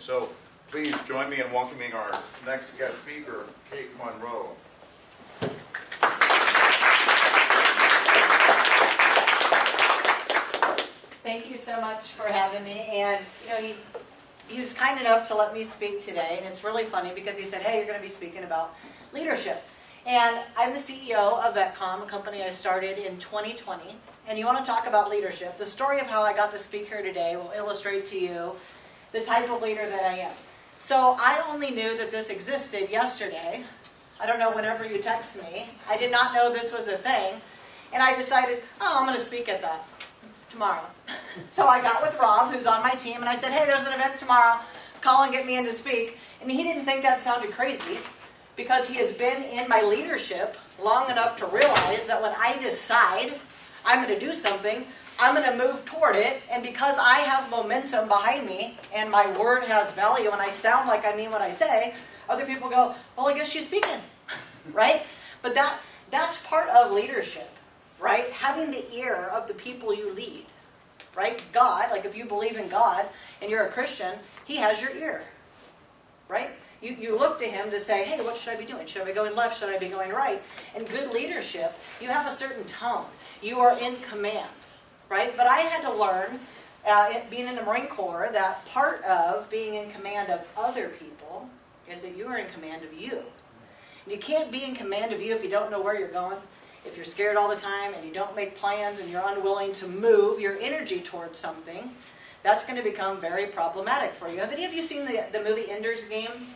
So please join me in welcoming our next guest speaker, Kate Monroe. Thank you so much for having me. And he was kind enough to let me speak today, and it's really funny because he said, "Hey, you're going to be speaking about leadership." And I'm the CEO of VetCom, a company I started in 2020. And you want to talk about leadership. The story of how I got to speak here today will illustrate to you the type of leader that I am. So I only knew that this existed yesterday. I don't know, whenever you text me. I did not know this was a thing. And I decided, I'm going to speak at that tomorrow. So I got with Rob, who's on my team, and I said, "Hey, there's an event tomorrow. Call and get me in to speak." And he didn't think that sounded crazy, because he has been in my leadership long enough to realize that when I decide I'm going to do something, I'm going to move toward it. And because I have momentum behind me and my word has value and I sound like I mean what I say, other people go, "Well, I guess she's speaking," right? But that's part of leadership, right? Having the ear of the people you lead, right? God, like if you believe in God and you're a Christian, He has your ear, right? You look to Him to say, "Hey, what should I be doing? Should I be going left? Should I be going right?" And good leadership, you have a certain tone. You are in command, right? But I had to learn, being in the Marine Corps, that part of being in command of other people is that you are in command of you. And you can't be in command of you if you don't know where you're going, if you're scared all the time and you don't make plans and you're unwilling to move your energy towards something. That's going to become very problematic for you. Have any of you seen the movie Ender's Game?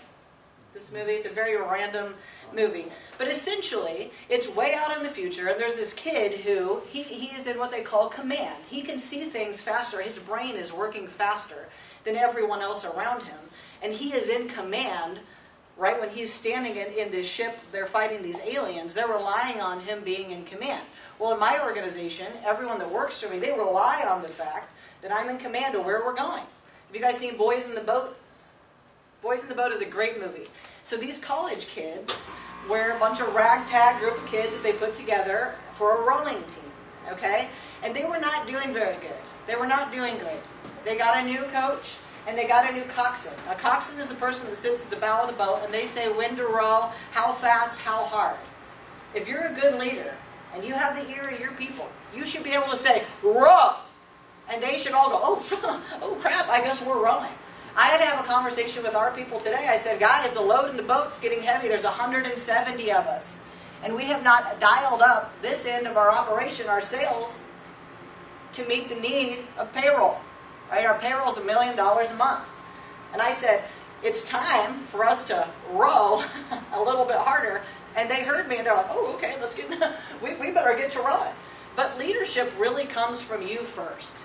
This movie, it's a very random movie. But essentially, it's way out in the future, and there's this kid who, he is in what they call command. He can see things faster. His brain is working faster than everyone else around him. And he is in command, right? When he's standing in this ship, they're fighting these aliens. They're relying on him being in command. Well, in my organization, everyone that works for me, they rely on the fact that I'm in command of where we're going. Have you guys seen Boys in the Boat? Boys in the Boat is a great movie. So these college kids were a bunch of ragtag group of kids that they put together for a rowing team, okay? And they were not doing very good. They were not doing good. They got a new coach, and they got a new coxswain. A coxswain is the person that sits at the bow of the boat, and they say when to row, how fast, how hard. If you're a good leader, and you have the ear of your people, you should be able to say, "Row!" And they should all go, oh crap, I guess we're rowing. I had to have a conversation with our people today. I said, "Guys, the load in the boat's getting heavy. There's 170 of us. And we have not dialed up this end of our operation, our sales, to meet the need of payroll. Right? Our payroll is $1 million a month." And I said, "It's time for us to row a little bit harder." And they heard me, and they're like, "Oh, okay, let's get, we better get to rowing." But leadership really comes from you first.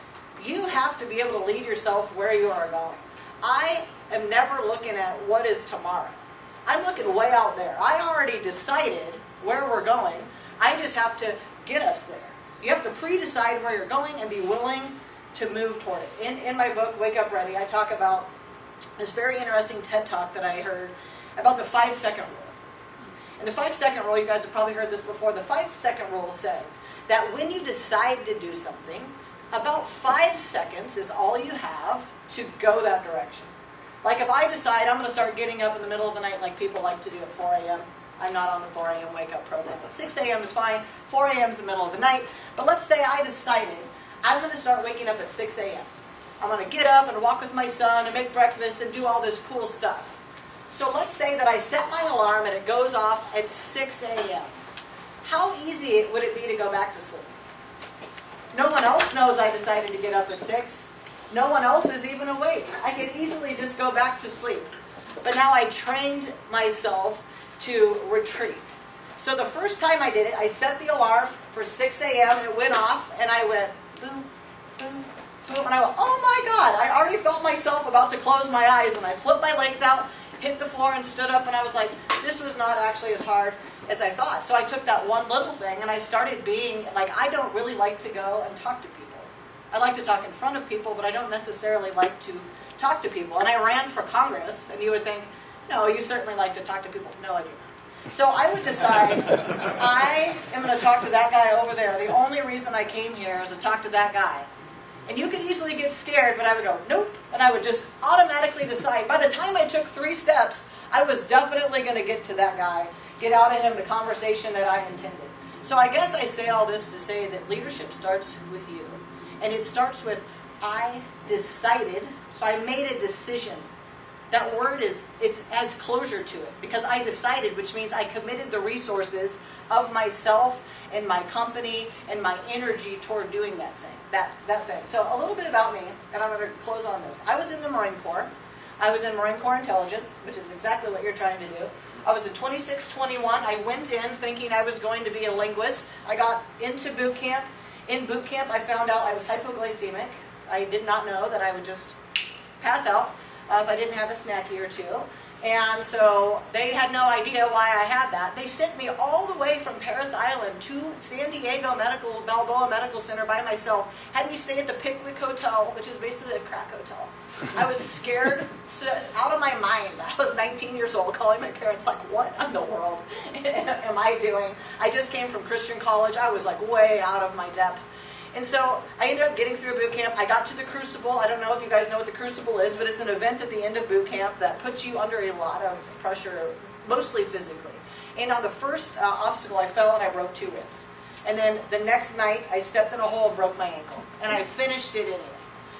You have to be able to lead yourself where you are going. I am never looking at what is tomorrow. I'm looking way out there. I already decided where we're going. I just have to get us there. You have to pre-decide where you're going and be willing to move toward it. In my book, Wake Up Ready, I talk about this very interesting TED Talk that I heard about the 5-second rule. And the 5-second rule, you guys have probably heard this before, the 5-second rule says that when you decide to do something, about 5 seconds is all you have to go that direction. Like if I decide I'm going to start getting up in the middle of the night like people like to do at 4 a.m. I'm not on the 4 a.m. wake up program. But 6 a.m. is fine. 4 a.m. is the middle of the night. But let's say I decided I'm going to start waking up at 6 a.m. I'm going to get up and walk with my son and make breakfast and do all this cool stuff. So let's say that I set my alarm and it goes off at 6 a.m. How easy would it be to go back to sleep? No one else knows I decided to get up at 6. No one else is even awake. I could easily just go back to sleep. But now I trained myself to retreat. So the first time I did it, I set the alarm for 6 a.m. It went off, and I went boom, boom, boom. And I went, oh my God, I already felt myself about to close my eyes. And I flipped my legs out, hit the floor, and stood up. And I was like, this was not actually as hard as I thought. So I took that one little thing, and I started being, like, I don't really like to go and talk to people. I like to talk in front of people, but I don't necessarily like to talk to people. And I ran for Congress, and you would think, no, you certainly like to talk to people. No, I do not. So I would decide, I am going to talk to that guy over there. The only reason I came here is to talk to that guy. And you could easily get scared, but I would go, nope, and I would just automatically decide. By the time I took 3 steps, I was definitely going to get to that guy, get out of him the conversation that I intended. So I guess I say all this to say that leadership starts with you. And it starts with, I decided, so I made a decision. That word has closure to it, because I decided, which means I committed the resources of myself and my company and my energy toward doing that thing. So a little bit about me, and I'm going to close on this. I was in the Marine Corps. I was in Marine Corps Intelligence, which is exactly what you're trying to do. I was a 26-21. I went in thinking I was going to be a linguist. I got into boot camp. In boot camp, I found out I was hypoglycemic. I did not know that I would just pass out if I didn't have a snacky or two. And so they had no idea why I had that. They sent me all the way from Paris Island to San Diego Balboa Medical Center by myself. Had me stay at the Pickwick Hotel, which is basically a crack hotel. I was scared out of my mind. I was 19 years old, calling my parents like, what in the world am I doing? I just came from Christian college. I was like way out of my depth. And so I ended up getting through boot camp. I got to the Crucible. I don't know if you guys know what the Crucible is, but it's an event at the end of boot camp that puts you under a lot of pressure, mostly physically. And on the first obstacle, I fell and I broke 2 ribs. And then the next night, I stepped in a hole and broke my ankle. And I finished it anyway.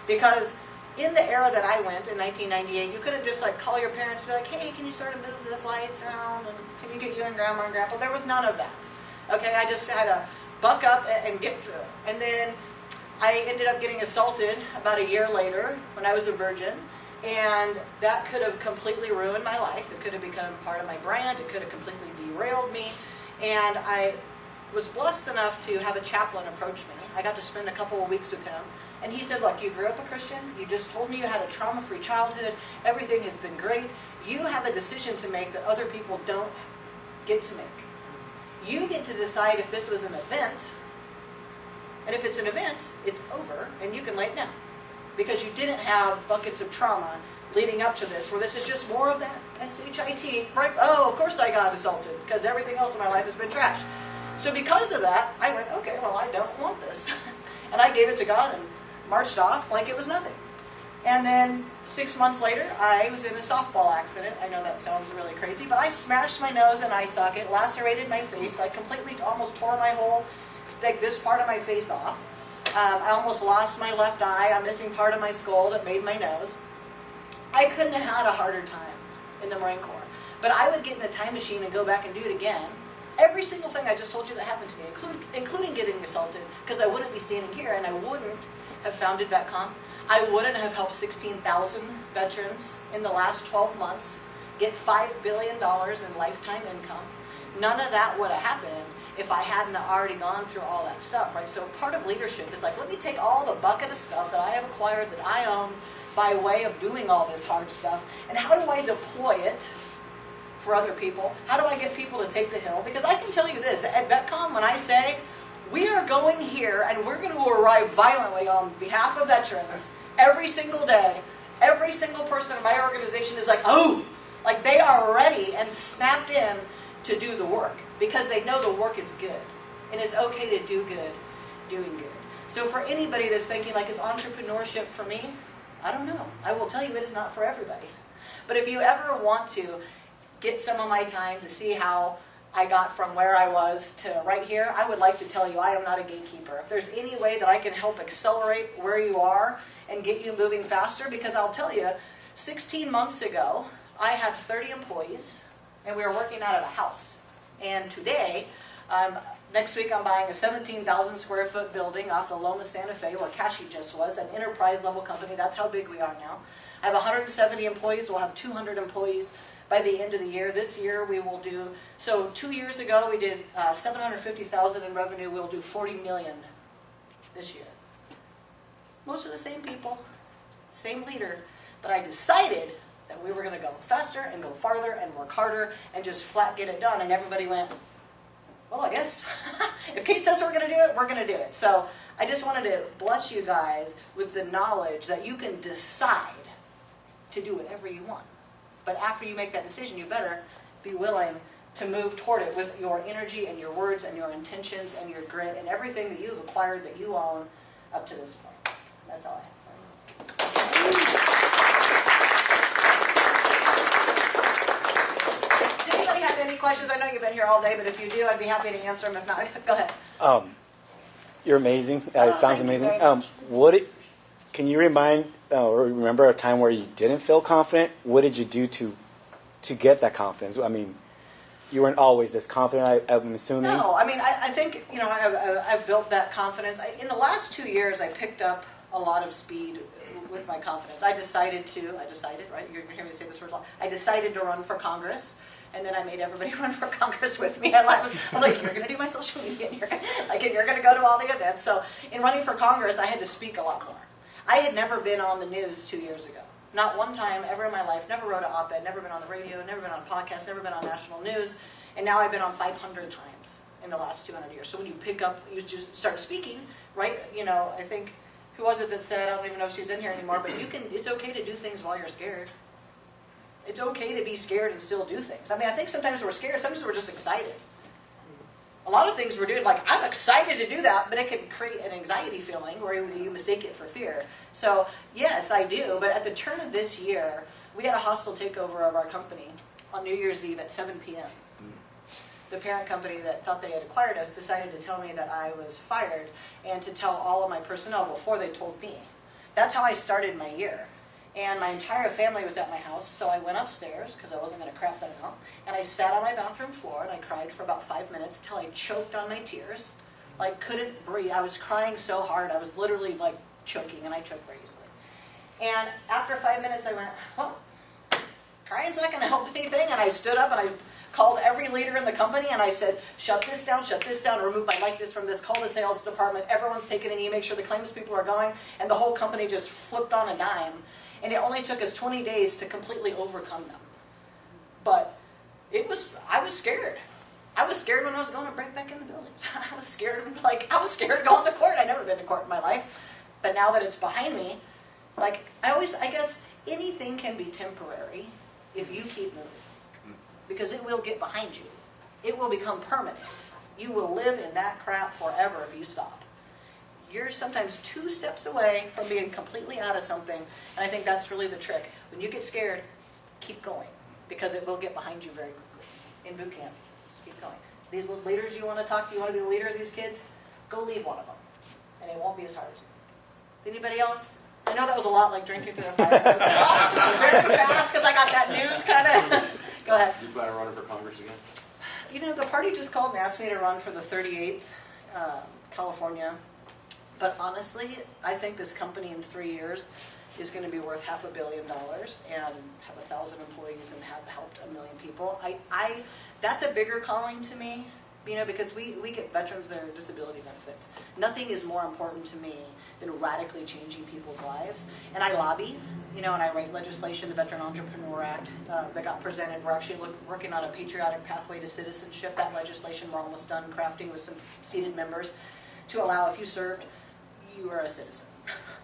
Because in the era that I went in 1998, you couldn't just like call your parents and be like, hey, can you sort of move the flights around? And can you get you and grandma and grandpa? There was none of that. Okay, I just had to buck up and get through it. And then I ended up getting assaulted about a year later when I was a virgin, and that could have completely ruined my life. It could have become part of my brand. It could have completely derailed me. And I was blessed enough to have a chaplain approach me. I got to spend a couple of weeks with him, and he said, look, you grew up a Christian. You just told me you had a trauma-free childhood. Everything has been great. You have a decision to make that other people don't get to make. You get to decide if this was an event, and if it's an event, it's over, and you can lay it down. Because you didn't have buckets of trauma leading up to this, where this is just more of that S-H-I-T, right? Oh, of course I got assaulted, because everything else in my life has been trash. So because of that, I went, okay, well, I don't want this. And I gave it to God and marched off like it was nothing. And then 6 months later, I was in a softball accident. I know that sounds really crazy, but I smashed my nose in an eye socket, lacerated my face. I completely almost tore my whole, like this part of my face off. I almost lost my left eye. I'm missing part of my skull that made my nose. I couldn't have had a harder time in the Marine Corps. But I would get in a time machine and go back and do it again. Every single thing I just told you that happened to me, including getting assaulted, because I wouldn't be standing here, and I wouldn't have founded VetCom. I wouldn't have helped 16,000 veterans in the last 12 months get $5 billion in lifetime income. None of that would have happened if I hadn't already gone through all that stuff, right? So part of leadership is like, let me take all the bucket of stuff that I have acquired, that I own, by way of doing all this hard stuff, and how do I deploy it for other people? How do I get people to take the hill? Because I can tell you this, at VetCom, when I say, we are going here and we're going to arrive violently on behalf of veterans every single day, every single person in my organization is like, oh, like they are ready and snapped in to do the work because they know the work is good. And it's okay to do good, doing good. So for anybody that's thinking like, is entrepreneurship for me? I don't know. I will tell you it is not for everybody. But if you ever want to get some of my time to see how I got from where I was to right here, I would like to tell you I am not a gatekeeper. If there's any way that I can help accelerate where you are and get you moving faster, because I'll tell you, 16 months ago, I had 30 employees, and we were working out of a house. And today, next week I'm buying a 17,000 square foot building off of Loma Santa Fe, where Kashi just was, an enterprise level company. That's how big we are now. I have 170 employees. We'll have 200 employees by the end of the year. This year we will do, so 2 years ago we did 750,000 in revenue. We'll do 40 million this year. Most of the same people, same leader, but I decided that we were going to go faster and go farther and work harder and just flat get it done. And everybody went, well, I guess if Kate says we're going to do it, we're going to do it. So I just wanted to bless you guys with the knowledge that you can decide to do whatever you want. But after you make that decision, you better be willing to move toward it with your energy and your words and your intentions and your grit and everything that you've acquired that you own up to this point. That's all I have for you. Does anybody have any questions? I know you've been here all day, but if you do, I'd be happy to answer them. If not, go ahead. You're amazing. Oh, It sounds thank you amazing. very much. Can you remind or remember a time where you didn't feel confident? What did you do to get that confidence? I mean, you weren't always this confident, I'm assuming. No, I mean, I think, I've built that confidence. In the last 2 years, I picked up a lot of speed with my confidence. I decided, right? You're going to hear me say this word a lot. I decided to run for Congress, and then I made everybody run for Congress with me. I was like, you're going to do my social media, and you're going to go to all the events. So in running for Congress, I had to speak a lot more. I had never been on the news 2 years ago. Not one time ever in my life, never wrote an op-ed, never been on the radio, never been on a podcast, never been on national news, and now I've been on 500 times in the last 200 years. So when you pick up, you just start speaking, right? I think, who was it that said, I don't even know if she's in here anymore, but it's okay to do things while you're scared. It's okay to be scared and still do things. I mean, I think sometimes we're scared, sometimes we're just excited. A lot of things we're doing, like, I'm excited to do that, but it can create an anxiety feeling where you mistake it for fear. So, yes, I do, but at the turn of this year, we had a hostile takeover of our company on New Year's Eve at 7 p.m. The parent company that thought they had acquired us decided to tell me that I was fired and to tell all of my personnel before they told me. That's how I started my year. And my entire family was at my house, so I went upstairs, because I wasn't going to crap that out, and I sat on my bathroom floor, and I cried for about 5 minutes until I choked on my tears. Like, couldn't breathe. I was crying so hard, I was literally, like, choking, and I choke very easily. And after 5 minutes, I went, well, crying's not going to help anything, and I stood up, and I called every leader in the company, and I said, shut this down, remove my likeness from this, call the sales department, everyone's taking an make sure the claims people are going, and the whole company just flipped on a dime. And it only took us 20 days to completely overcome them. But I was scared. I was scared when I was going to break back in the buildings. I was scared going to court. I'd never been to court in my life. But now that it's behind me, I guess anything can be temporary if you keep moving. Because it will get behind you. It will become permanent. You will live in that crap forever if you stop. You're sometimes 2 steps away from being completely out of something, and I think that's really the trick. When you get scared, keep going, because it will get behind you very quickly. In boot camp, just keep going. These leaders you want to talk to, you want to be the leader of these kids, go lead one of them, and it won't be as hard. Anybody else? I know that was a lot like drinking through a fire. I was very fast because I got that news kind of. Go ahead. You plan on running for Congress again? The party just called and asked me to run for the 38th California. But honestly, I think this company in 3 years is going to be worth $500 million and have 1,000 employees and have helped 1 million people. That's a bigger calling to me, because we get veterans their disability benefits. Nothing is more important to me than radically changing people's lives. And I lobby, and I write legislation, the Veteran Entrepreneur Act that got presented. We're actually working on a patriotic pathway to citizenship. That legislation we're almost done crafting with some seated members to allow, if you served, you are a citizen.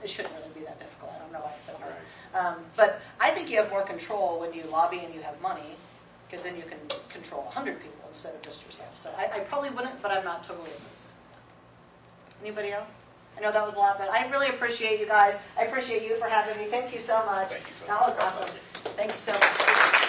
It shouldn't really be that difficult. I don't know why it's so hard. But I think you have more control when you lobby and you have money, because then you can control 100 people instead of just yourself. So I probably wouldn't, but I'm not totally opposed. Anybody else? I know that was a lot, but I really appreciate you guys. I appreciate you for having me. Thank you so much. Thank you so That much. was awesome. Thank you so much.